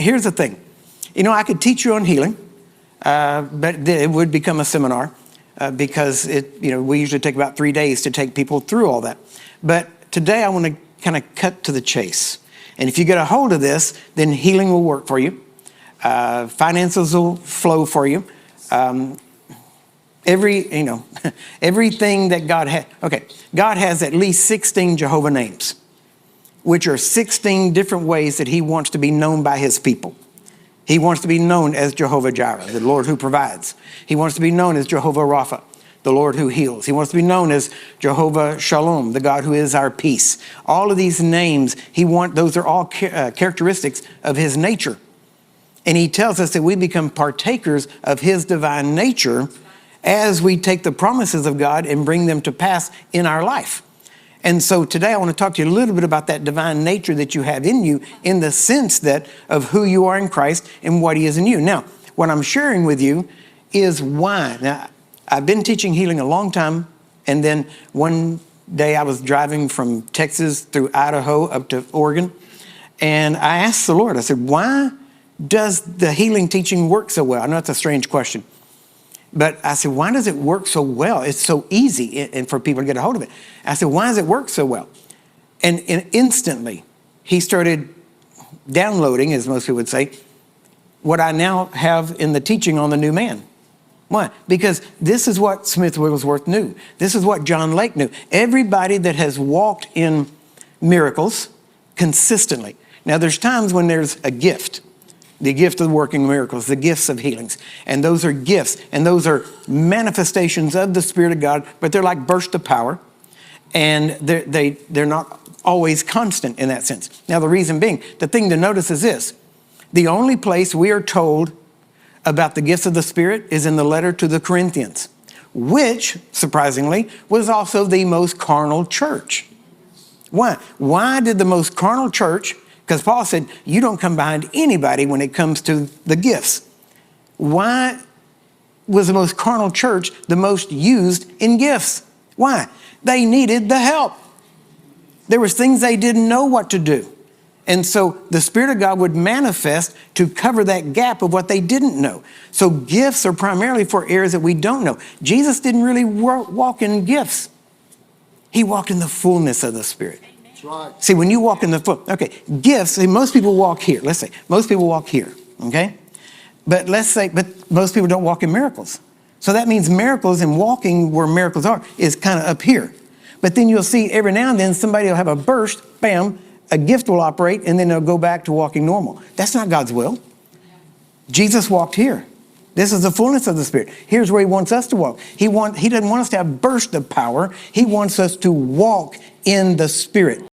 here's the thing. I could teach you on healing, but it would become a seminar because we usually take about 3 days to take people through all that. But today I want to kind of cut to the chase. And if you get a hold of this, then healing will work for you. Finances will flow for you. Everything that God has. Okay, God has at least 16 Jehovah names, which are 16 different ways that he wants to be known by his people. He wants to be known as Jehovah Jireh, the Lord who provides. He wants to be known as Jehovah Rapha, the Lord who heals. He wants to be known as Jehovah Shalom, the God who is our peace. All of these names, those are all characteristics of his nature. And he tells us that we become partakers of his divine nature as we take the promises of God and bring them to pass in our life. And so today I want to talk to you a little bit about that divine nature that you have in you, in the sense of who you are in Christ and what he is in you. Now, what I'm sharing with you is why. Now, I've been teaching healing a long time, and then one day I was driving from Texas through Idaho up to Oregon, and I asked the Lord, I said, why does the healing teaching work so well? I know it's a strange question, but I said, why does it work so well? It's so easy and for people to get a hold of it. I said, why does it work so well? And instantly, he started downloading, as most people would say, what I now have in the teaching on the new man. Why? Because this is what Smith Wigglesworth knew. This is what John Lake knew. Everybody that has walked in miracles consistently. Now, there's times when there's a gift. The gift of working miracles, the gifts of healings. And those are gifts, and those are manifestations of the Spirit of God, but they're like bursts of power, and they're not always constant in that sense. Now, the reason being, the thing to notice is this. The only place we are told about the gifts of the Spirit is in the letter to the Corinthians, which, surprisingly, was also the most carnal church. Why? Why did the most carnal church... Because Paul said, you don't come behind anybody when it comes to the gifts. Why was the most carnal church the most used in gifts? Why? They needed the help. There was things they didn't know what to do. And so the Spirit of God would manifest to cover that gap of what they didn't know. So gifts are primarily for areas that we don't know. Jesus didn't really walk in gifts. He walked in the fullness of the Spirit. Right. See, when you walk in the foot, okay, gifts, see, most people walk here. Let's say, most people walk here, okay? But most people don't walk in miracles. So that means miracles and walking where miracles are is kind of up here. But then you'll see every now and then somebody will have a burst, bam, a gift will operate, and then they'll go back to walking normal. That's not God's will. Jesus walked here. This is the fullness of the Spirit. Here's where he wants us to walk. He doesn't want us to have burst of power. He wants us to walk in the Spirit.